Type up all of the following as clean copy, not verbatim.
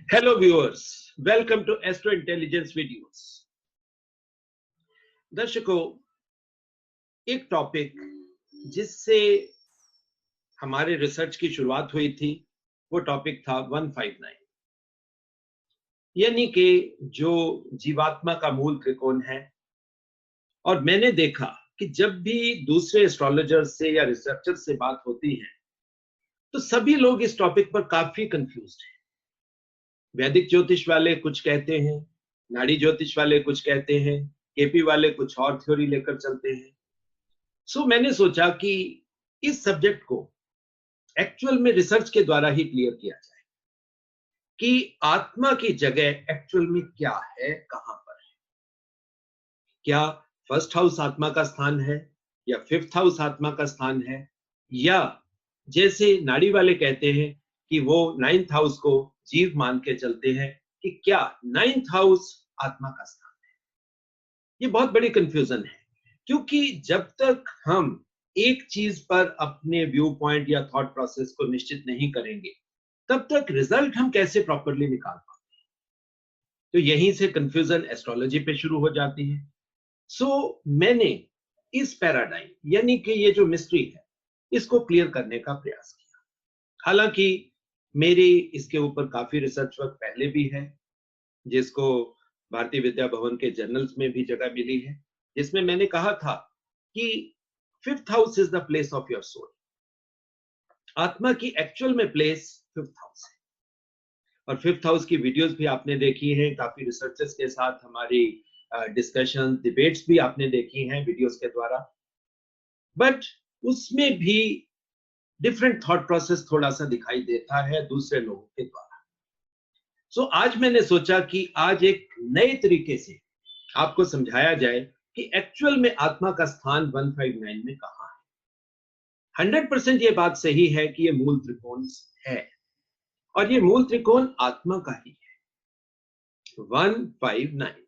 Hello viewers, welcome to astro intelligence videos. दर्शकों, एक topic जिससे हमारे रिसर्च की शुरुआत हुई थी वो टॉपिक था 159, यानी कि जो जीवात्मा का मूल त्रिकोण है। और मैंने देखा कि जब भी दूसरे एस्ट्रोलॉजर्स से या रिसर्चर से बात होती है तो सभी लोग इस टॉपिक पर काफी कंफ्यूज्ड हैं। वैदिक ज्योतिष वाले कुछ कहते हैं, नाड़ी ज्योतिष वाले कुछ कहते हैं, केपी वाले कुछ और थ्योरी लेकर चलते हैं। सो मैंने सोचा कि इस सब्जेक्ट को एक्चुअल में रिसर्च के द्वारा ही क्लियर किया जाए कि आत्मा की जगह एक्चुअल में क्या है, कहां पर है। क्या फर्स्ट हाउस आत्मा का स्थान है या फिफ्थ हाउस आत्मा का स्थान है, या जैसे नाड़ी वाले कहते हैं कि वो नाइन्थ हाउस को जीव मान के चलते हैं कि क्या नाइन्थ हाउस आत्मा का स्थान है। ये बहुत बड़ी कंफ्यूजन है, क्योंकि जब तक हम एक चीज पर अपने व्यू पॉइंट या थॉट प्रोसेस को निश्चित नहीं करेंगे तब तक रिजल्ट हम कैसे प्रॉपरली निकाल पाते हैं। तो यहीं से कंफ्यूजन एस्ट्रोलॉजी पे शुरू हो जाती है। सो मैंने इस पैराडाइम यानी कि ये जो मिस्ट्री है इसको क्लियर करने का प्रयास किया। हालांकि मेरी इसके ऊपर काफी रिसर्च वर्क पहले भी है, जिसको भारतीय विद्या भवन के जर्नल्स में भी जगह मिली है, जिसमें मैंने कहा था कि fifth house is the place of your soul. आत्मा की एक्चुअल में प्लेस फिफ्थ हाउस है। और फिफ्थ हाउस की वीडियोस भी आपने देखी है, काफी रिसर्चर्स के साथ हमारी डिस्कशन डिबेट्स भी आपने देखी हैं वीडियोस के द्वारा। बट उसमें भी डिफरेंट थॉट प्रोसेस थोड़ा सा दिखाई देता है दूसरे लोगों के द्वारा। सो आज मैंने सोचा कि आज एक नए तरीके से आपको समझाया जाए कि एक्चुअल में आत्मा का स्थान 159 में कहां है। 100% ये बात सही है कि ये मूल त्रिकोण है, और ये मूल त्रिकोण आत्मा का ही है। 159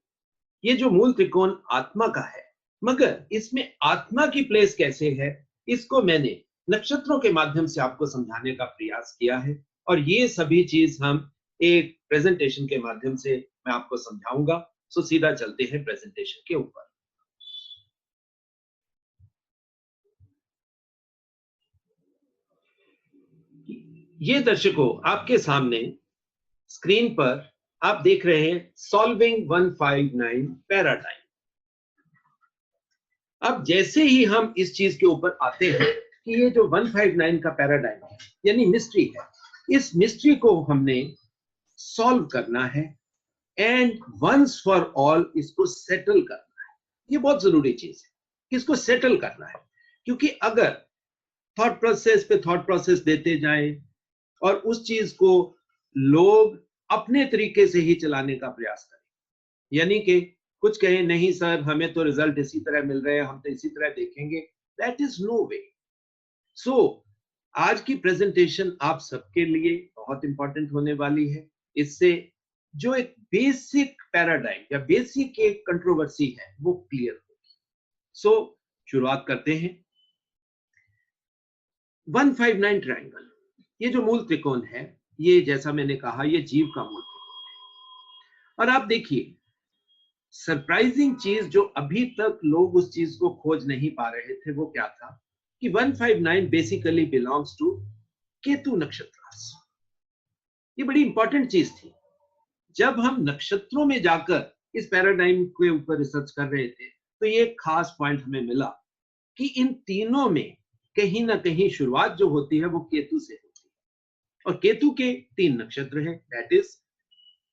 ये जो मूल त्रिकोण आत्मा का है, मगर इसमें आत्मा की प्लेस कैसे है इसको मैंने नक्षत्रों के माध्यम से आपको समझाने का प्रयास किया है। और ये सभी चीज हम एक प्रेजेंटेशन के माध्यम से मैं आपको समझाऊंगा। सो सीधा चलते हैं प्रेजेंटेशन के ऊपर। ये दर्शकों, आपके सामने स्क्रीन पर आप देख रहे हैं सॉल्विंग 159 पैराडाइम। अब जैसे ही हम इस चीज के ऊपर आते हैं कि ये जो 159 का पैराडाइम है यानी मिस्ट्री है, इस मिस्ट्री को हमने सॉल्व करना है एंड वंस फॉर ऑल इसको सेटल करना है। ये बहुत जरूरी चीज है, इसको सेटल करना है। क्योंकि अगर थॉट प्रोसेस पे थॉट प्रोसेस देते जाएं और उस चीज को लोग अपने तरीके से ही चलाने का प्रयास करें, यानी कि कुछ कहें नहीं सर हमें तो रिजल्ट इसी तरह मिल रहे हैं, हम तो इसी तरह देखेंगे, दैट इज नो वे। सो आज की प्रेजेंटेशन आप सबके लिए बहुत इंपॉर्टेंट होने वाली है। इससे जो एक बेसिक पैराडाइम या बेसिक एक कंट्रोवर्सी है वो क्लियर होगी। सो शुरुआत करते हैं। 159 ट्रायंगल, ये जो मूल त्रिकोण है, ये जैसा मैंने कहा ये जीव का मूल त्रिकोण है। और आप देखिए सरप्राइजिंग चीज जो अभी तक लोग उस चीज को खोज नहीं पा रहे थे वो क्या था कि 159 बेसिकली बिलोंग्स टू केतु नक्षत्र। ये बड़ी इंपॉर्टेंट चीज थी। जब हम नक्षत्रों में जाकर इस पैराडाइम के ऊपर रिसर्च कर रहे थे तो ये खास पॉइंट हमें मिला कि इन तीनों में कहीं ना कहीं शुरुआत जो होती है वो केतु से होती है। और केतु के 3 नक्षत्र हैं, that is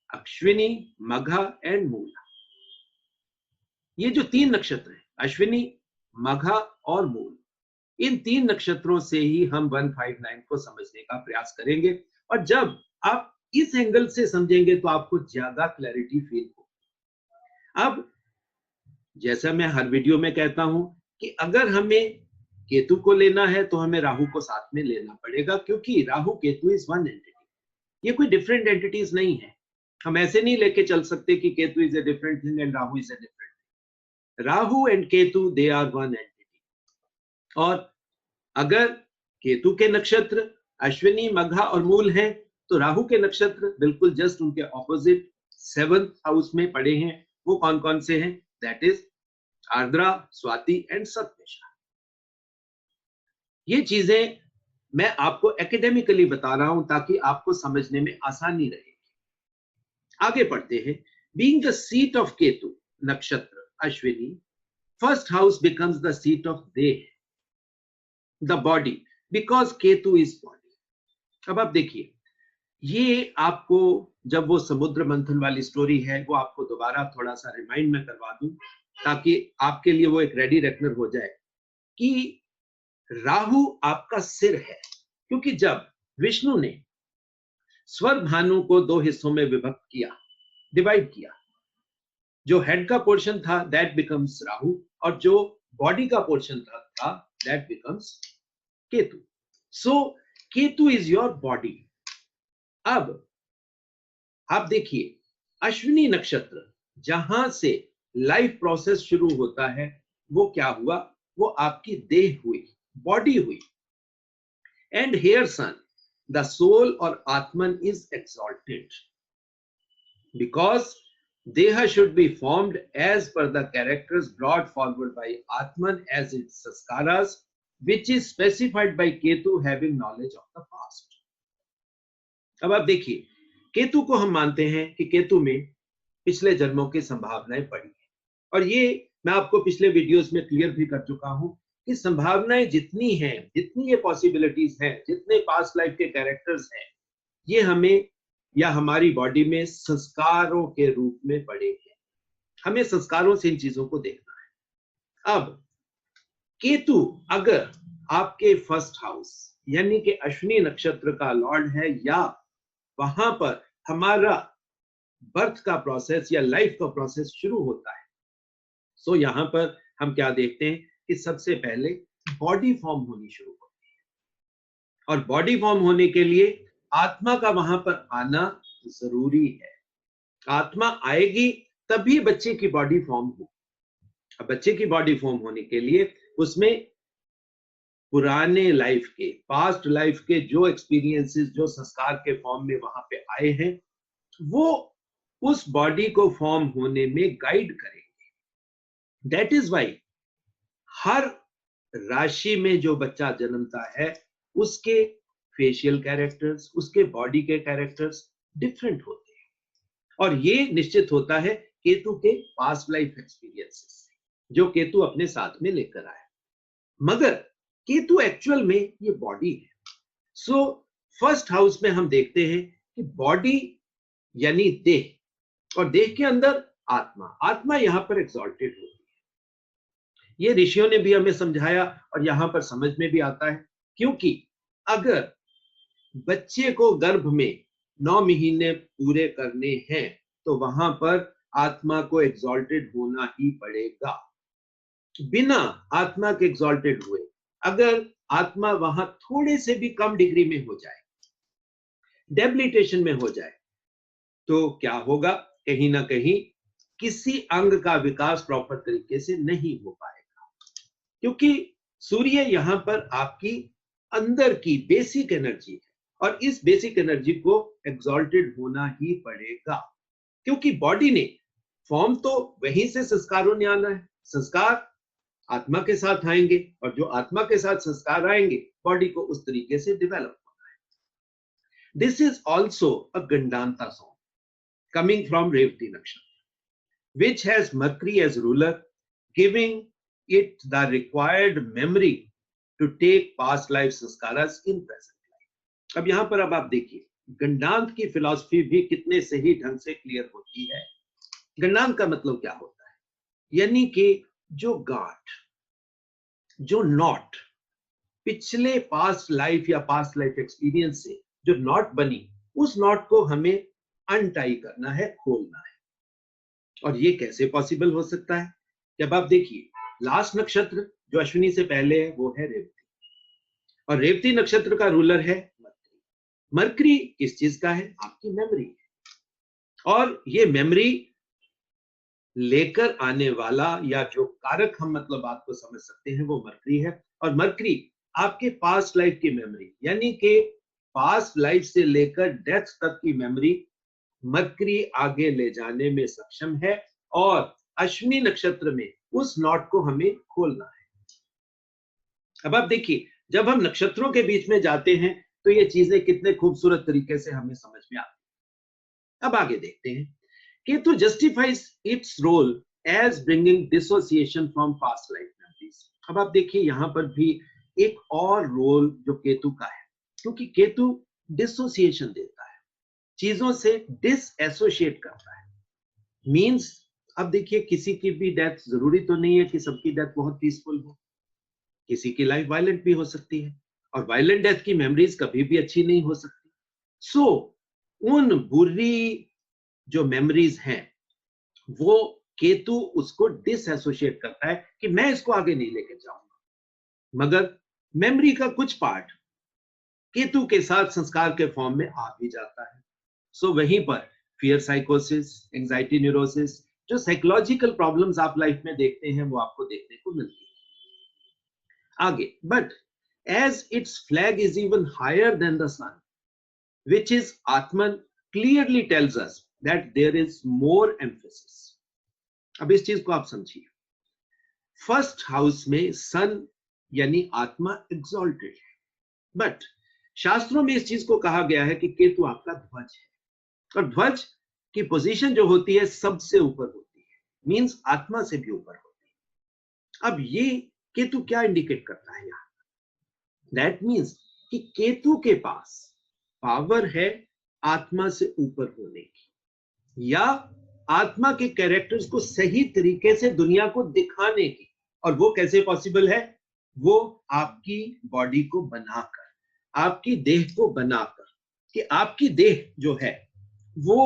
Ashwini, Magha and मूला। ये जो 3 नक्षत्र हैं अश्विनी, मघा और मूल, इन 3 नक्षत्रों से ही हम 159 को समझने का प्रयास करेंगे। और जब आप इस एंगल से समझेंगे तो आपको ज्यादा क्लैरिटी फील होगी। अब जैसा मैं हर वीडियो में कहता हूं कि अगर हमें केतु को लेना है तो हमें राहु को साथ में लेना पड़ेगा, क्योंकि Rahu Ketu is one entity, ये कोई डिफरेंट एंटिटीज नहीं है। हम ऐसे नहीं लेके चल सकते कि Ketu is a different thing and Rahu is a different thing. Rahu and Ketu they are one entity. और अगर केतु के नक्षत्र अश्विनी, मघा और मूल हैं तो राहु के नक्षत्र बिल्कुल जस्ट उनके ऑपोजिट 7th हाउस में पड़े हैं। वो कौन कौन से हैं? That is Ardra, Swati and Shatabhisha. ये चीजें मैं आपको एकेडमिकली बता रहा हूं ताकि आपको समझने में आसानी रहे। आगे पढ़ते हैं। Being the seat of Ketu nakshatra Ashwini, first house becomes the seat of deh, the body, because Ketu is body. अब आप देखिए, ये आपको जब वो समुद्र मंथन वाली स्टोरी है वो आपको दोबारा थोड़ा सा रिमाइंड में करवा दूं ताकि आपके लिए वो एक रेडी रेकनर हो जाए कि राहु आपका सिर है। क्योंकि जब विष्णु ने स्वर भानु को 2 हिस्सों में विभक्त किया, डिवाइड किया, जो हेड का पोर्शन था दैट बिकम्स राहु और जो बॉडी का पोर्शन था that becomes Ketu. So Ketu is your body. अब आप देखिए, अश्विनी नक्षत्र जहां से लाइफ प्रोसेस शुरू होता है वो क्या हुआ? वो आपकी देह हुई, बॉडी हुई। And here sun the soul और atman is exalted because deh should be formed as per the characters brought forward by atman as its samskaras which is specified by Ketu having knowledge of the past. अब आप देखिए, केतु को हम मानते हैं कि केतु में पिछले जन्मों की संभावनाएं पड़ी है और ये मैं आपको पिछले वीडियोस में क्लियर भी कर चुका हूं कि संभावनाएं जितनी हैं, जितनी ये पॉसिबिलिटीज हैं, जितने पास्ट लाइफ के कैरेक्टर्स हैं, ये हमें या हमारी बॉडी में संस्कारों के रूप में पड़े हैं। हमें संस्कारों से इन चीजों को देखना है। अब केतु अगर आपके फर्स्ट हाउस यानी कि अश्विनी नक्षत्र का लॉर्ड है या वहां पर हमारा बर्थ का प्रोसेस या लाइफ का प्रोसेस शुरू होता है, सो यहां पर हम क्या देखते हैं कि सबसे पहले बॉडी फॉर्म होनी शुरू होती है और बॉडी फॉर्म होने के लिए आत्मा का वहां पर आना जरूरी है। आत्मा आएगी तभी बच्चे की बॉडी फॉर्म हो। अब बच्चे की बॉडी फॉर्म होने के लिए उसमें पुराने लाइफ के, पास्ट लाइफ के जो एक्सपीरियंसेस, जो संस्कार के फॉर्म में वहां पे आए हैं, वो उस बॉडी को फॉर्म होने में गाइड करेंगे। दैट इज वाई हर राशि में जो बच्चा जन्मता है उसके फेशियल कैरेक्टर्स, उसके बॉडी के कैरेक्टर्स डिफरेंट होते हैं और ये निश्चित होता है केतु के पास्ट लाइफ एक्सपीरियंसेस जो केतु अपने साथ में लेकर आया। मगर केतु एक्चुअल में ये बॉडी है। सो फर्स्ट हाउस में हम देखते हैं कि बॉडी यानी देह और देह के अंदर आत्मा, आत्मा यहां पर एक्सॉल्टेड होती है। ये ऋषियों ने भी हमें समझाया और यहां पर समझ में भी आता है, क्योंकि अगर बच्चे को गर्भ में 9 महीने पूरे करने हैं तो वहां पर आत्मा को एक्सॉल्टेड होना ही पड़ेगा। बिना आत्मा के एक्सॉल्टेड हुए अगर आत्मा वहां थोड़े से भी कम डिग्री में हो जाए, डेबिलिटेशन में हो जाए, तो क्या होगा? कहीं ना कहीं किसी अंग का विकास प्रॉपर तरीके से नहीं हो पाएगा, क्योंकि सूर्य यहां पर आपकी अंदर की बेसिक एनर्जी है और इस बेसिक एनर्जी को एक्सॉल्टेड होना ही पड़ेगा, क्योंकि बॉडी ने फॉर्म तो वहीं से संस्कारों ने आना है। संस्कार आत्मा के साथ आएंगे और जो आत्मा के साथ संस्कार आएंगे बॉडी को उस तरीके से डेवलप होना है। This is also a gandanta song coming from Revati nakshatra which has Mercury as ruler, giving it the required memory to take past life sanskaras in present life. अब यहां पर अब आप देखिए, गंडांत की फिलॉसफी भी कितने सही ढंग से क्लियर होती है। गंडांत का मतलब क्या होता है? यानी कि जो गांठ, जो नॉट, पिछले पास्ट लाइफ या पास्ट लाइफ एक्सपीरियंस से जो नॉट बनी, उस नॉट को हमें अनटाई करना है, खोलना है। और ये कैसे पॉसिबल हो सकता है? जब आप देखिए, लास्ट नक्षत्र जो अश्विनी से पहले है वो है रेवती और रेवती नक्षत्र का रूलर है मरकरी। मरकरी किस चीज का है? आपकी मेमोरी है। और ये मेमोरी लेकर आने वाला या जो कारक हम मतलब बात को समझ सकते हैं वो मरकरी है। और मरकरी आपके पास्ट लाइफ की मेमोरी यानी कि पास्ट लाइफ से लेकर डेथ तक की मेमोरी मरकरी आगे ले जाने में सक्षम है, और अश्विनी नक्षत्र में उस नॉट को हमें खोलना है। अब आप देखिए, जब हम नक्षत्रों के बीच में जाते हैं तो ये चीजें कितने खूबसूरत तरीके से हमें समझ में आती हैं। अब आगे देखते हैं। Ketu justifies its role as bringing dissociation from past life memories. अब आप देखिए, यहां पर भी एक और रोल जो केतु का है, क्योंकि केतु डिसोसिएशन देता है, चीजों से डिसएसोशिएट करता है। मींस अब देखिए, किसी की भी डेथ जरूरी तो नहीं है कि सबकी डेथ बहुत पीसफुल हो, किसी की लाइफ वायलेंट भी हो सकती है, और वायलेंट डेथ की मेमोरीज कभी भी अच्छी नहीं हो सकती। सो उन बुरी जो मेमोरीज हैं, वो केतु उसको डिसएसोशिएट करता है कि मैं इसको आगे नहीं लेके जाऊंगा। मगर मेमोरी का कुछ पार्ट केतु के साथ संस्कार के फॉर्म में आ भी जाता है। सो वहीं पर फियर साइकोसिस, एंजाइटी न्यूरोसिस, जो साइकोलॉजिकल प्रॉब्लम्स आप लाइफ में देखते हैं, वो आपको देखने को मिलती है। आगे, but as its flag is even higher than the sun, which is Atman, clearly tells us that there is more emphasis. अब इस चीज को आप समझिए। फर्स्ट हाउस में सन यानी आत्मा एग्जॉल्टेड है, बट शास्त्रों में इस चीज को कहा गया है कि केतु आपका ध्वज है, और ध्वज की पोजीशन जो होती है सबसे ऊपर होती है, मींस आत्मा से भी ऊपर होती है। अब ये केतु क्या इंडिकेट करता है यहां? दैट मींस कि केतु के पास पावर है आत्मा से ऊपर होने की, या आत्मा के कैरेक्टर्स को सही तरीके से दुनिया को दिखाने की। और वो कैसे पॉसिबल है? वो आपकी बॉडी को बनाकर, आपकी देह को बनाकर, कि आपकी देह जो है वो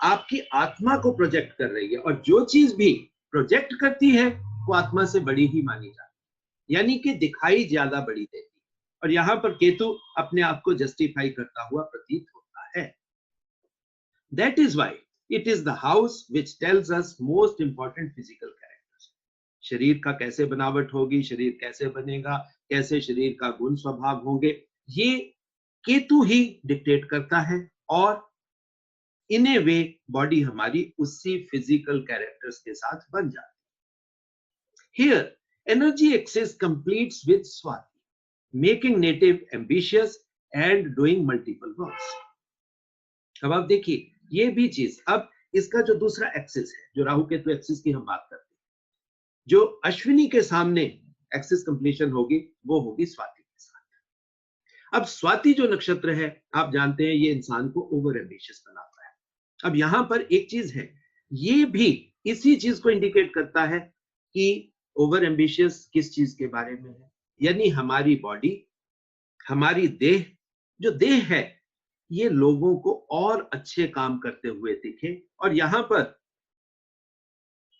आपकी आत्मा को प्रोजेक्ट कर रही है, और जो चीज भी प्रोजेक्ट करती है वो आत्मा से बड़ी ही मानी जाती है, यानी कि दिखाई ज्यादा बड़ी देती है। और यहां पर केतु अपने आप को जस्टिफाई करता हुआ प्रतीत होता है। That is why it is the house which tells us most important physical characters. शरीर का कैसे बनावट होगी, शरीर कैसे बनेगा, कैसे शरीर का गुण स्वभाव होंगे, ये केतु ही डिक्टेट करता है, और इन ए वे बॉडी हमारी उसी फिजिकल कैरेक्टर्स के साथ बन जाती है। Here energy access completes with Swati, making native ambitious and doing multiple works. अब आप देखिए, ये भी चीज, अब इसका जो दूसरा एक्सिस है, जो राहु केतु एक्सिस की हम बात करते हैं, जो अश्विनी के सामने एक्सिस कंप्लीशन होगी, वो होगी स्वाति के साथ। अब स्वाति जो नक्षत्र है, आप जानते हैं, ये इंसान को ओवर एम्बिशियस बनाता है। अब यहां पर एक चीज है, ये भी इसी चीज को इंडिकेट करता है कि ओवर एम्बिशियस किस चीज के बारे में है, यानी हमारी बॉडी, हमारी देह, जो देह है, ये लोगों को और अच्छे काम करते हुए दिखे। और यहां पर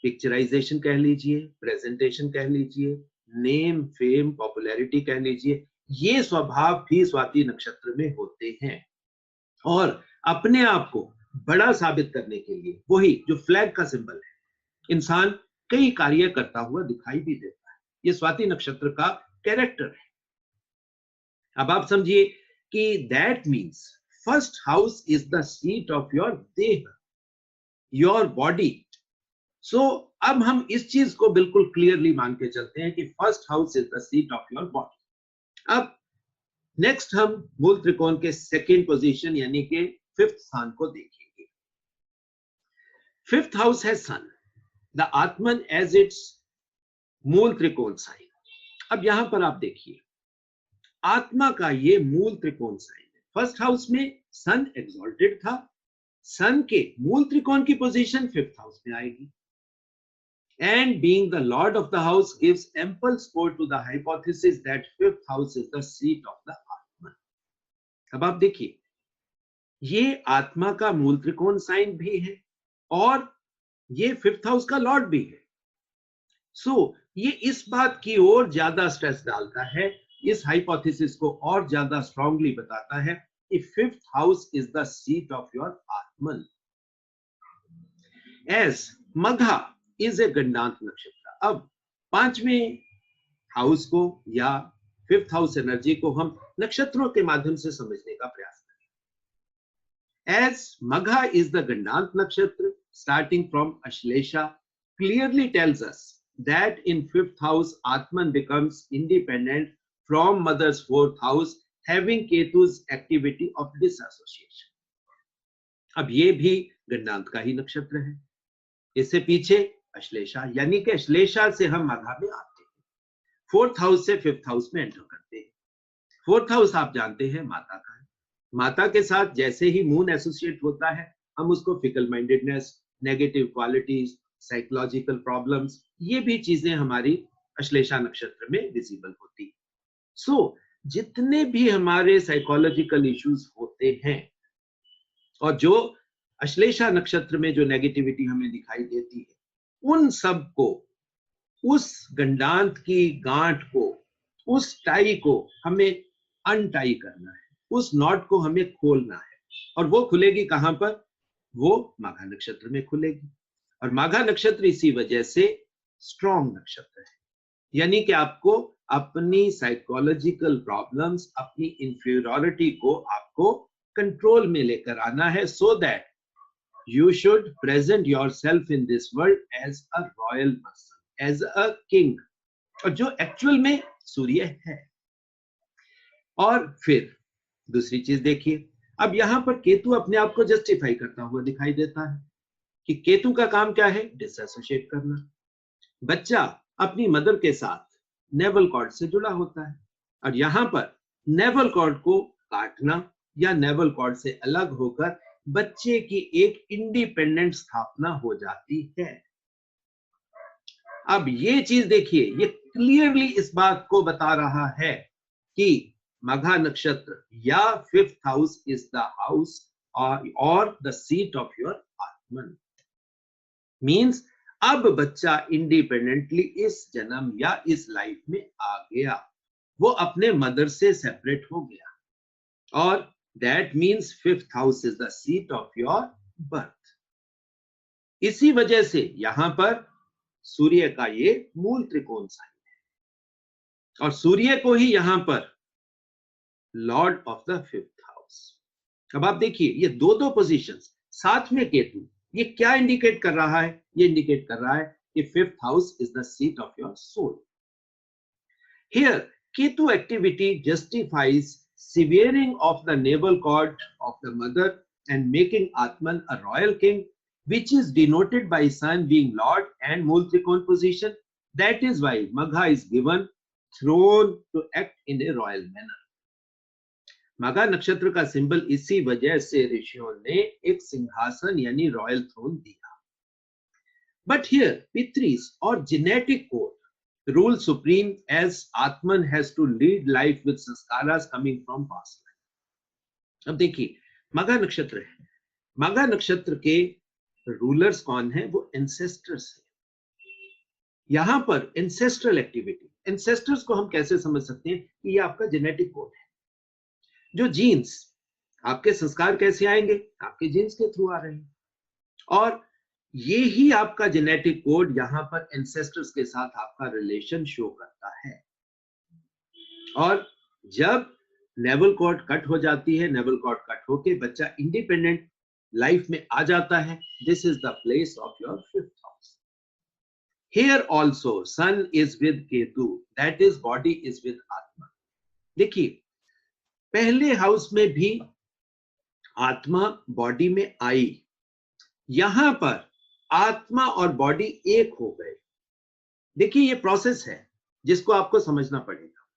पिक्चराइजेशन कह लीजिए, प्रेजेंटेशन कह लीजिए, नेम, फेम, पॉपुलैरिटी कह लीजिए, ये स्वभाव भी स्वाति नक्षत्र में होते हैं। और अपने आप को बड़ा साबित करने के लिए, वही जो फ्लैग का सिंबल है, इंसान कई कार्य करता हुआ दिखाई भी देता है। ये स्वाति नक्षत्र का कैरेक्टर है। अब आप समझिए कि that means first house is the seat of your देह, योर बॉडी। सो अब हम इस चीज को बिल्कुल क्लियरली मान के चलते हैं कि first house is the seat of your body. अब नेक्स्ट हम मूल त्रिकोण के सेकेंड पोजीशन यानी कि फिफ्थ स्थान को देखेंगे। फिफ्थ हाउस है सन, द आत्मन एज इट्स मूल त्रिकोण साइन। अब यहां पर आप देखिए, आत्मा का ये मूल त्रिकोण साइन है। फर्स्ट हाउस में सन एक्सॉल्टेड था, सन के मूल त्रिकोण की पोजीशन फिफ्थ हाउस में आएगी। And being the lord of the house gives ample support to the hypothesis that fifth house is the seat of the atma. अब आप देखिए, ये आत्मा का मूल त्रिकोण साइन भी है, और ये फिफ्थ हाउस का लॉर्ड भी है। सो ये इस बात की ओर ज्यादा स्ट्रेस डालता है, इस हाइपोथेसिस को और ज्यादा स्ट्रांगली बताता है कि fifth house is the seat of your Atman. As Magha is a गंडांत नक्षत्र। अब पांचवें हाउस को या फिफ्थ हाउस एनर्जी को हम नक्षत्रों के माध्यम से समझने का प्रयास करें। As Magha is the gandanta nakshatra starting from Ashlesha clearly tells us that in fifth house atman becomes independent from mother's fourth house having Ketu's activity of disassociation. अब ये भी गंडांत का ही नक्षत्र है। इससे पीछे अश्लेषा, यानी कि अश्लेषा से हम मघा में आते हैं, फोर्थ हाउस से फिफ्थ हाउस में एंटर करते हैं। फोर्थ हाउस आप जानते हैं माता का है। माता के साथ जैसे ही मून एसोसिएट होता है हम उसको fickle mindedness, negative qualities, psychological problems, ये भी चीजें हमारी अश्लेषा नक्षत्र में विजिबल होती है। सो जितने भी हमारे साइकोलॉजिकल इश्यूज होते हैं और जो अश्लेषा नक्षत्र में जो नेगेटिविटी हमें दिखाई देती है, उन सब को, उस गंडांत की गांठ को, उस टाई को हमें अनटाई करना है, उस नॉट को हमें खोलना है। और वो खुलेगी कहां पर? वो माघा नक्षत्र में खुलेगी। और माघा नक्षत्र इसी वजह से स्ट्रॉन्ग नक्षत्र है, यानी कि आपको अपनी साइकोलॉजिकल प्रॉब्लम्स, अपनी इंफीरियरिटी को आपको कंट्रोल में लेकर आना है, so that you should present yourself in this world as a royal person, as a king, और जो एक्चुअल में सूर्य है। और फिर दूसरी चीज देखिए, अब यहां पर केतु अपने आप को जस्टिफाई करता हुआ दिखाई देता है कि केतु का काम क्या है? डिसएसोसिएट करना। बच्चा अपनी मदर के साथ नेवल कॉर्ड से जुड़ा होता है, और यहां पर नेवल कॉर्ड को काटना या नेवल कॉर्ड से अलग होकर बच्चे की एक इंडिपेंडेंट स्थापना हो जाती है। अब ये चीज देखिए, ये क्लियरली इस बात को बता रहा है कि मघा नक्षत्र या fifth house is the house और the seat of your Atman. Means अब बच्चा इंडिपेंडेंटली इस जन्म या इस लाइफ में आ गया, वो अपने मदर से सेपरेट हो गया, और that means fifth house is the seat of your birth। इसी वजह से यहां पर सूर्य का ये मूल त्रिकोण साइन है, और सूर्य को ही यहां पर Lord of the fifth house. अब आप देखिए ये दो दो पोजीशंस साथ में केतु, ये क्या इंडिकेट कर रहा है? ये इंडिकेट कर रहा है कि fifth house is the seat of your soul. Here Ketu activity justifies severing of the navel cord of the mother and making Atman a royal king, which is denoted by sun being lord and Mool Trikon position. That is why Magha is given throne to act in a royal manner. मघा नक्षत्र का symbol इसी वजह से ऋषियों ने एक सिंहासन यानी रॉयल थ्रोन दिया। But here पितृस और genetic code rule supreme as Atman has to lead life with sanskaras coming from past life। अब देखिए मघा नक्षत्र है, मघा नक्षत्र के रूलर्स कौन है? वो एंसेस्टर्स है। यहां पर एंसेस्ट्रल एक्टिविटी, एंसेस्टर्स को हम कैसे समझ सकते हैं कि ये आपका जेनेटिक कोड है। जो जीन्स, आपके संस्कार कैसे आएंगे? आपके जीन्स के थ्रू आ रहे हैं, और ये ही आपका जेनेटिक कोड यहां पर एंसेस्टर्स के साथ आपका रिलेशन शो करता है। और जब नेवल कॉर्ड कट हो जाती है, नेवल कॉर्ड कट होके बच्चा इंडिपेंडेंट लाइफ में आ जाता है, this is the place of your fifth house. Here also sun is with Ketu, that is body is with atma. देखिए पहले हाउस में भी आत्मा बॉडी में आई, यहां पर आत्मा और बॉडी एक हो गए। देखिए ये प्रोसेस है जिसको आपको समझना पड़ेगा।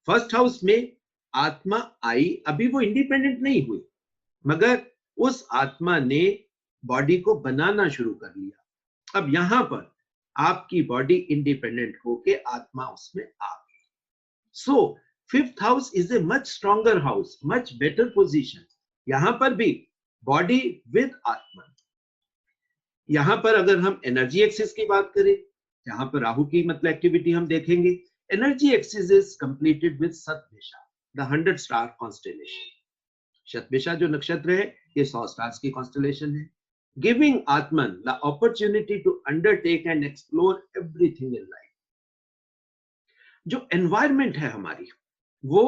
फर्स्ट हाउस में आत्मा आई, अभी वो इंडिपेंडेंट नहीं हुई, मगर उस आत्मा ने बॉडी को बनाना शुरू कर लिया। अब यहां पर आपकी बॉडी इंडिपेंडेंट होके आत्मा उसमें आ गई। So fifth house is a much stronger house, much better position. यहां पर भी बॉडी विद आत्मा। यहां पर अगर हम एनर्जी एक्सिस की बात करें, यहां पर राहु की मतलब एक्टिविटी हम देखेंगे। Energy axis is completed with Shatabhisha, the 100 star constellation. Shatabhisha जो नक्षत्र है ये 100 स्टार्स की कॉन्स्टेलेशन है, giving Atman the opportunity to undertake and explore everything in life. जो एनवायरमेंट है हमारी, वो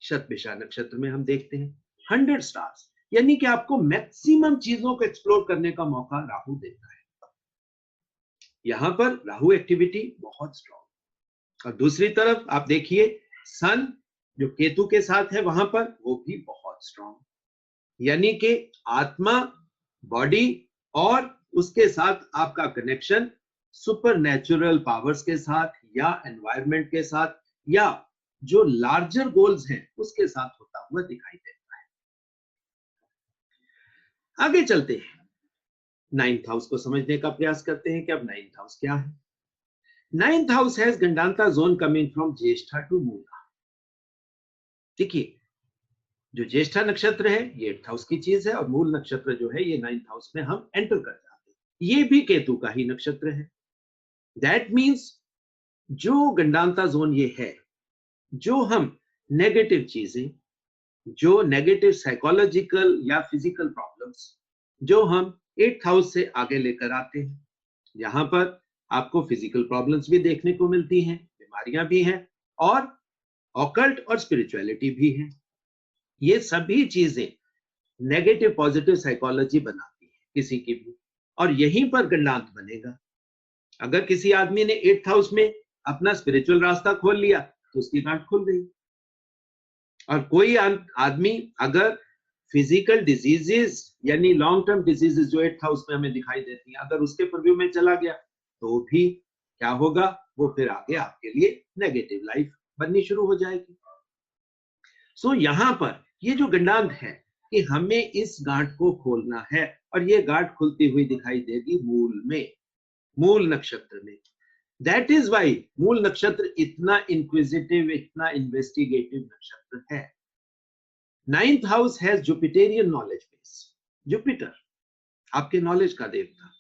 शतभिषा नक्षत्र में हम देखते हैं 100 स्टार्स, यानी कि आपको मैक्सिमम चीजों को एक्सप्लोर करने का मौका राहु देता है। यहां पर राहु एक्टिविटी बहुत स्ट्रॉन्ग, और दूसरी तरफ आप देखिए सन जो केतु के साथ है वहां पर, वो भी बहुत स्ट्रॉन्ग, यानी कि आत्मा, बॉडी और उसके साथ आपका कनेक्शन सुपर नेचुरल पावर्स के साथ या एनवायरनमेंट के साथ या जो लार्जर गोल्स हैं उसके साथ होता हुआ दिखाई देता है। आगे चलते हैं, 9th हाउस को समझने का प्रयास करते हैं कि अब 9th हाउस क्या है। 9th house has gandanta zone coming from Jyeshtha to Mula. देखिए, जो ज्येष्ठा नक्षत्र है ये 8th हाउस की चीज है, और मूल नक्षत्र जो है ये 9th हाउस में हम एंटर कर जाते हैं। ये भी केतु का ही नक्षत्र है। दैट मीन्स जो गंडांता जोन ये है, जो हम नेगेटिव चीजें, जो नेगेटिव साइकोलॉजिकल या फिजिकल प्रॉब्लम्स जो हम 8th हाउस से आगे लेकर आते हैं, यहां पर आपको फिजिकल प्रॉब्लम्स भी देखने को मिलती हैं, बीमारियां भी हैं, और ऑकल्ट और स्पिरिचुअलिटी भी है। ये सभी चीजें नेगेटिव पॉजिटिव साइकोलॉजी बनाती है किसी की भी, और यहीं पर गंडांत बनेगा। अगर किसी आदमी ने 8th हाउस में अपना स्पिरिचुअल रास्ता खोल लिया तो उसकी गांठ खुल गई, और कोई आदमी अगर फिजिकल डिजीजेस यानी लॉन्ग टर्म डिजीजेस जो 8th हाउस में हमें दिखाई देती हैं, अगर उसके प्रव्यू में चला गया तो भी क्या होगा, वो फिर आगे आपके लिए नेगेटिव लाइफ बननी शुरू हो जाएगी। सो यहां पर ये जो गंडांत है कि हमें इस गांठ को खोलना है, और ये गांठ खुलती हुई दिखाई देगी मूल में, मूल नक्षत्र में। दैट इज वाई मूल नक्षत्र इतना इंक्विजिटिव, इतना इन्वेस्टिगेटिव नक्षत्र है। 9th house has Jupiterian knowledge base. Jupiter आपके नॉलेज का देवता,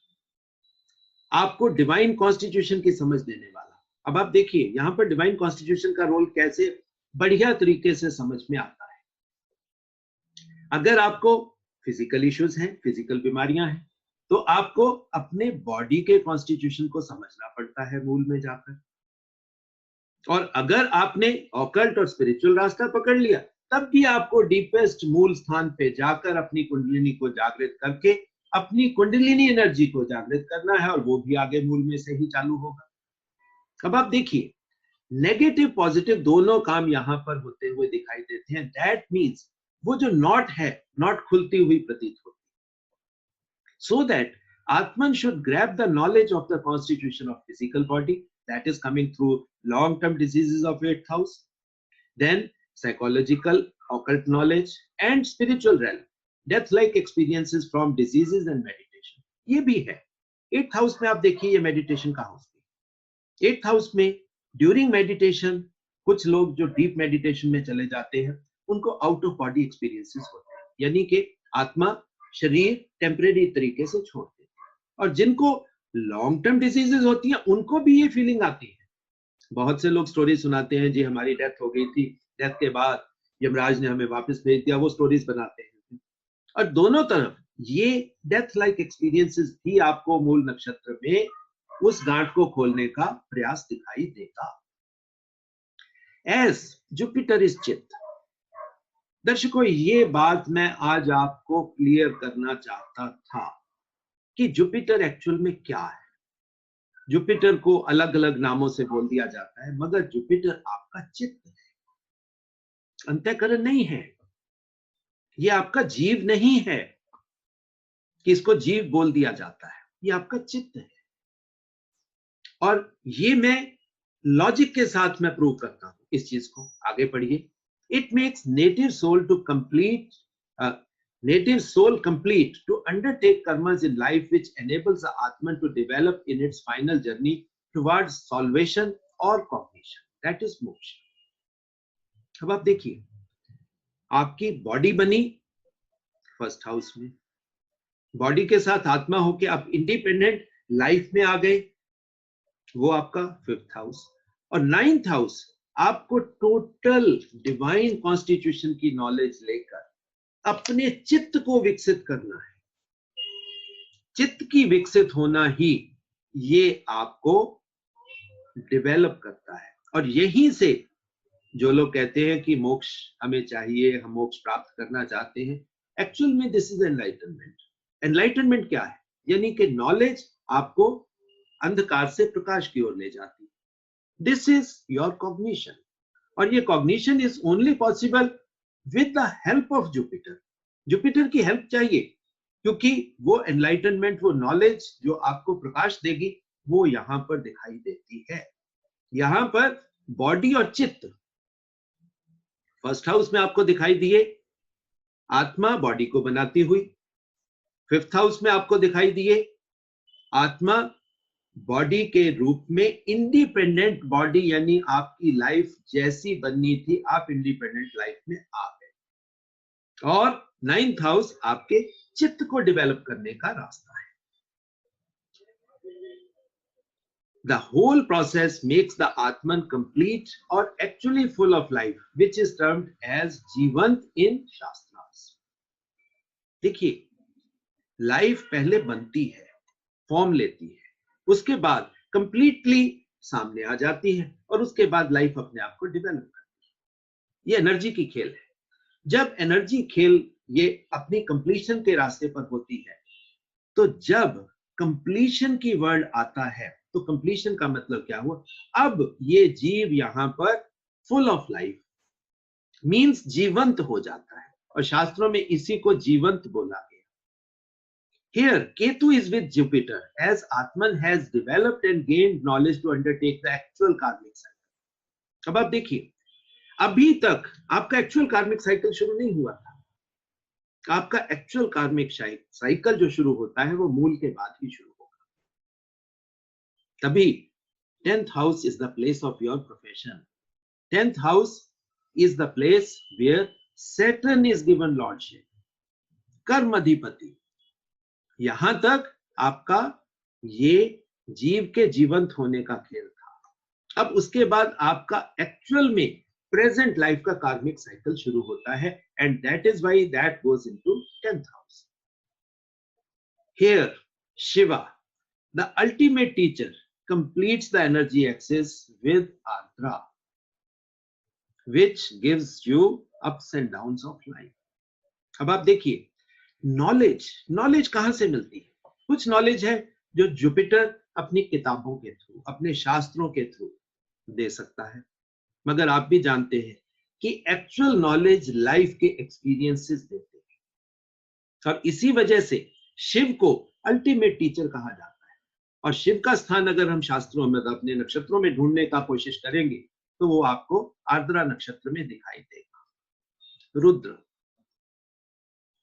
आपको डिवाइन कॉन्स्टिट्यूशन की समझ देने वाला। अब आप देखिए यहां पर डिवाइन कॉन्स्टिट्यूशन का रोल कैसे बढ़िया तरीके से समझ में आता है। अगर आपको फिजिकल इश्यूज हैं, फिजिकल बीमारियां हैं, तो आपको अपने बॉडी के कॉन्स्टिट्यूशन को समझना पड़ता है मूल में जाकर। और अगर आपने ऑकल्ट और स्पिरिचुअल रास्ता पकड़ लिया, तब भी आपको डीपेस्ट मूल स्थान पे जाकर अपनी कुंडलिनी को जागृत करके अपनी कुंडलिनी एनर्जी को जागृत करना है, और वो भी आगे मूल में से ही चालू होगा। अब आप देखिए, नेगेटिव पॉजिटिव दोनों काम यहां पर होते हुए दिखाई देते हैं। दैट मीन्स वो जो नॉट है, नॉट खुलती हुई प्रतीत होती, so that Atman should grab the knowledge of the constitution of physical body that is coming through long-term diseases of 8th house, then psychological occult knowledge and spiritual realm, death-like experiences from diseases and meditation. ये भी है 8th house में। आप देखिए ये meditation का house है। 8th house में ड्यूरिंग मेडिटेशन कुछ लोग जो डीप मेडिटेशन में चले जाते हैं उनको आउट ऑफ बॉडी एक्सपीरियंसेस होते हैं, यानी कि आत्मा शरीर टेम्परेरी तरीके से छोड़ देते हैं। और जिनको लॉन्ग टर्म डिजीजेस होती हैं उनको भी ये फीलिंग आती है। बहुत से लोग स्टोरी सुनाते हैं, जी हमारी डेथ हो गई थी, डेथ के बाद यमराज ने हमें वापस भेज दिया, वो स्टोरीज बनाते हैं। और दोनों तरफ ये डेथ लाइक एक्सपीरियंसेस भी आपको मूल नक्षत्र में उस गांठ को खोलने का प्रयास दिखाई देगा। एस जुपिटर इज चित्त। दर्शकों, ये बात मैं आज आपको क्लियर करना चाहता था कि जुपिटर एक्चुअल में क्या है। जुपिटर को अलग अलग नामों से बोल दिया जाता है, मगर जुपिटर आपका चित्त है, अंतःकरण नहीं है। ये आपका जीव नहीं है कि इसको जीव बोल दिया जाता है, ये आपका चित्त है। और ये मैं लॉजिक के साथ मैं प्रूव करता हूं इस चीज को। आगे पढ़िए। It makes native soul complete to undertake karmas in life, which enables the Atman to develop in its final journey towards salvation or cognition. That is moksha. अब आप देखिए, आपकी बॉडी बनी 1st हाउस में, बॉडी के साथ आत्मा होके आप इंडिपेंडेंट लाइफ में आ गए, वो आपका 5th हाउस। और 9th हाउस आपको टोटल डिवाइन कॉन्स्टिट्यूशन की नॉलेज लेकर अपने चित्त को विकसित करना है। चित्त की विकसित होना ही ये आपको डेवलप करता है, और यहीं से जो लोग कहते हैं कि मोक्ष हमें चाहिए, हम मोक्ष प्राप्त करना चाहते हैं, एक्चुअल में दिस इज एनलाइटनमेंट। एनलाइटनमेंट क्या है? यानी कि नॉलेज आपको अंधकार से प्रकाश की ओर ले जाती है। दिस इज योर कॉग्निशन, और ये cognition is only possible with the help of Jupiter. Jupiter की हेल्प चाहिए, क्योंकि वो एनलाइटनमेंट, वो नॉलेज जो आपको प्रकाश देगी, वो यहां पर दिखाई देती है। यहां पर बॉडी और चित्त फर्स्ट हाउस में आपको दिखाई दिए, आत्मा बॉडी को बनाती हुई। फिफ्थ हाउस में आपको दिखाई दिए आत्मा बॉडी के रूप में इंडिपेंडेंट बॉडी, यानी आपकी लाइफ जैसी बननी थी आप इंडिपेंडेंट लाइफ में आ गए। और नाइन्थ हाउस आपके चित्त को डेवलप करने का रास्ता है। The whole process makes the Atman complete or actually full of life, which is termed as जीवंत in शास्त्रास। देखिए, लाइफ पहले बनती है, फॉर्म लेती है, उसके बाद कंप्लीटली सामने आ जाती है, और उसके बाद लाइफ अपने आप को डेवलप करती है। ये एनर्जी की खेल है। जब एनर्जी खेल ये अपनी कंप्लीशन के रास्ते पर होती है, तो जब कंप्लीशन की वर्ड आता है, तो कंप्लीशन का मतलब क्या हुआ? अब ये जीव यहां पर फुल ऑफ लाइफ मींस जीवंत हो जाता है, और शास्त्रों में इसी को जीवंत बोला गया। Here Ketu is with Jupiter as Atman has developed and gained knowledge to undertake the actual karmic cycle। अब आप देखिए, अभी तक आपका एक्चुअल कार्मिक साइकिल शुरू नहीं हुआ था। आपका एक्चुअल कार्मिक साइकिल जो शुरू होता है वो मूल के बाद ही शुरू होगा। तभी 10th house is the place of your profession। 10th house is the place where Saturn is given lordship, कर्म अधिपति। यहां तक आपका ये जीव के जीवंत होने का खेल था। अब उसके बाद आपका एक्चुअल में प्रेजेंट लाइफ का कार्मिक साइकिल शुरू होता है, and that is why that goes into 10th house. Here Shiva, the ultimate teacher, completes the energy axis with Ardra, which gives you ups and downs of life। अब आप देखिए, knowledge कहां से मिलती है? कुछ नॉलेज है जो जुपिटर अपनी किताबों के थ्रू, अपने शास्त्रों के थ्रू दे सकता है, मगर आप भी जानते हैं कि एक्चुअल नॉलेज लाइफ के एक्सपीरियंसेस देते हैं, और इसी वजह से शिव को अल्टीमेट टीचर कहा जाता है। और शिव का स्थान अगर हम शास्त्रों में, अपने नक्षत्रों में ढूंढने का कोशिश करेंगे, तो वो आपको आर्द्रा नक्षत्र में दिखाई देगा, रुद्र।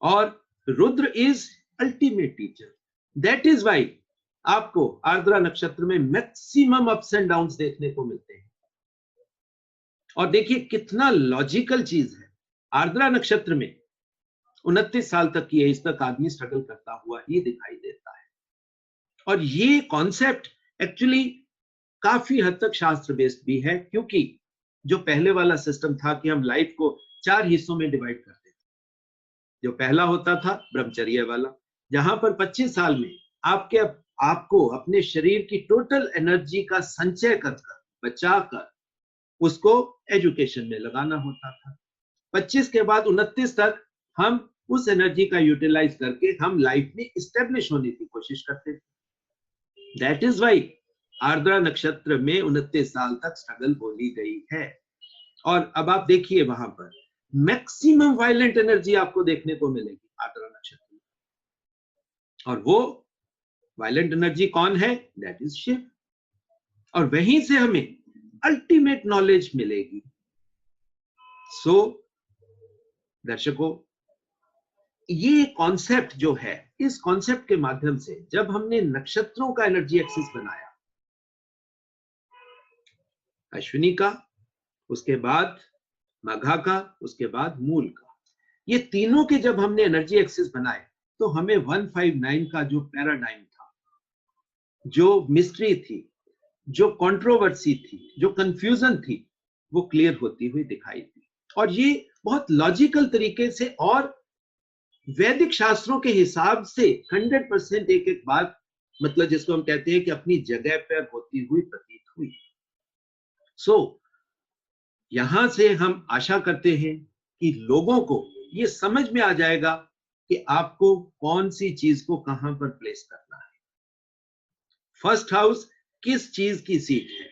और Rudra is ultimate teacher. That is why आपको आर्द्रा नक्षत्र में मैक्सिमम अप्स एंड डाउन्स देखने को मिलते हैं। और देखिए कितना लॉजिकल चीज है, आर्द्रा नक्षत्र में 29 साल तक की एज तक आदमी स्ट्रगल करता हुआ ही दिखाई देता है। और ये कॉन्सेप्ट एक्चुअली काफी हद तक शास्त्र बेस्ड भी है, क्योंकि जो पहले वाला सिस्टम था कि हम लाइफ को 4 हिस्सों में डिवाइड करते थे। जो पहला होता था ब्रह्मचर्य वाला, जहां पर 25 साल में आपको अपने शरीर की टोटल एनर्जी का संचय कर बचा कर उसको एजुकेशन में लगाना होता था। 25 के बाद 29 तक हम उस एनर्जी का यूटिलाइज करके हम लाइफ में इस्टेब्लिश होने की कोशिश करते थे। दैट इज वाई आर्द्रा नक्षत्र में 29 साल तक स्ट्रगल बोली गई है। और अब आप देखिए, वहां पर मैक्सिमम वायलेंट एनर्जी आपको देखने को मिलेगी आर्द्रा नक्षत्र में, और वो वायलेंट एनर्जी कौन है? That is Shiva. और वहीं से हमें अल्टीमेट नॉलेज मिलेगी। सो दर्शकों, ये कॉन्सेप्ट जो है, इस कॉन्सेप्ट के माध्यम से जब हमने नक्षत्रों का एनर्जी एक्सिस बनाया, अश्विनी का, उसके बाद मघा का, उसके बाद मूल का, ये तीनों के जब हमने एनर्जी एक्सिस बनाए, तो हमें 159 का जो पैराडाइम था, जो मिस्ट्री थी, जो कंट्रोवर्सी थी, जो कंफ्यूजन थी, वो क्लियर होती हुई दिखाई दी। और ये बहुत लॉजिकल तरीके से और वैदिक शास्त्रों के हिसाब से 100% एक एक बात, मतलब जिसको हम कहते हैं कि अपनी जगह पर होती हुई प्रतीत हुई। सो यहां से हम आशा करते हैं कि लोगों को ये समझ में आ जाएगा कि आपको कौन सी चीज को कहां पर प्लेस करना है। फर्स्ट हाउस किस चीज की सीट है,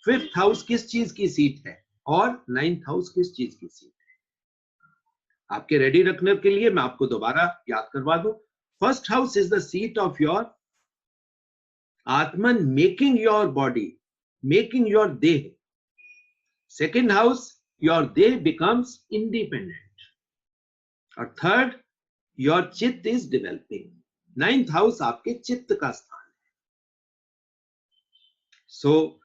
फिफ्थ हाउस किस चीज की सीट है, और नाइन्थ हाउस किस चीज की सीट है। आपके रेडी रखने के लिए मैं आपको दोबारा याद करवा दूं। First house is the seat of your Atman, making your body, making your देह. Second house, your देह becomes independent. और third, your चित्त is developing. Ninth house आपके चित्त का स्थान है। So,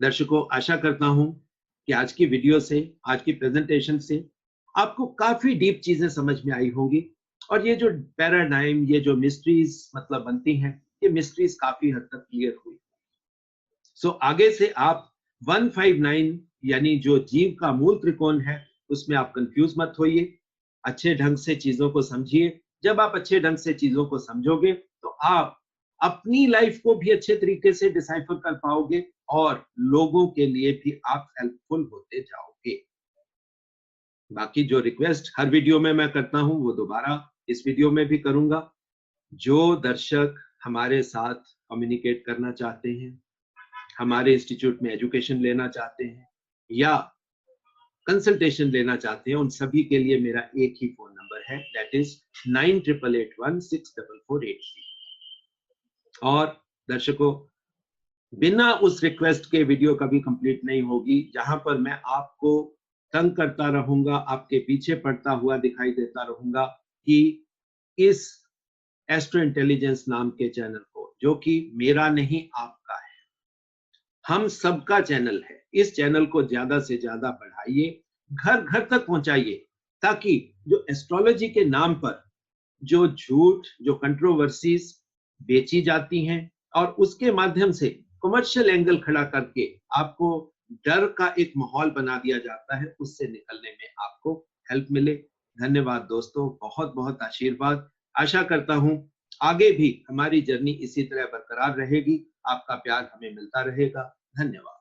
दर्शकों, आशा करता हूं कि आज की वीडियो से, आज की प्रेजेंटेशन से आपको काफी डीप चीजें समझ में आई होंगी, और ये जो पैराडाइम, ये जो मिस्ट्रीज मतलब बनती हैं, ये मिस्ट्रीज काफी हद तक क्लियर हुई। सो आगे से आप 159 यानी जो जीव का मूल त्रिकोण है उसमें आप कंफ्यूज मत होइए, अच्छे ढंग से चीजों को समझिए। जब आप अच्छे ढंग से चीजों को समझोगे तो आप अपनी लाइफ को भी अच्छे तरीके से डिसाइफर कर पाओगे और लोगों के लिए भी आप हेल्पफुल होते जाओगे। बाकी जो रिक्वेस्ट हर वीडियो में मैं करता हूं वो दोबारा इस वीडियो में भी करूंगा। जो दर्शक हमारे साथ कम्युनिकेट करना चाहते हैं, हमारे इंस्टीट्यूट में एजुकेशन लेना चाहते हैं या कंसल्टेशन लेना चाहते हैं, उन सभी के लिए मेरा एक ही फोन नंबर है, दैट इज 9881164483। और दर्शकों, बिना उस रिक्वेस्ट के वीडियो कभी कंप्लीट नहीं होगी जहां पर मैं आपको तंग करता रहूंगा, आपके पीछे पड़ता हुआ दिखाई देता रहूंगा कि इस एस्ट्रो इंटेलिजेंस नाम के चैनल को, जो कि मेरा नहीं आपका है, हम सबका चैनल है, इस चैनल को ज्यादा से ज्यादा बढ़ाइए, घर घर तक पहुंचाइए, ताकि जो एस्ट्रोलॉजी के नाम पर जो झूठ, जो कंट्रोवर्सीज बेची जाती हैं और उसके माध्यम से कमर्शियल एंगल खड़ा करके आपको डर का एक माहौल बना दिया जाता है, उससे निकलने में आपको हेल्प मिले। धन्यवाद दोस्तों, बहुत बहुत आशीर्वाद। आशा करता हूं आगे भी हमारी जर्नी इसी तरह बरकरार रहेगी, आपका प्यार हमें मिलता रहेगा। धन्यवाद।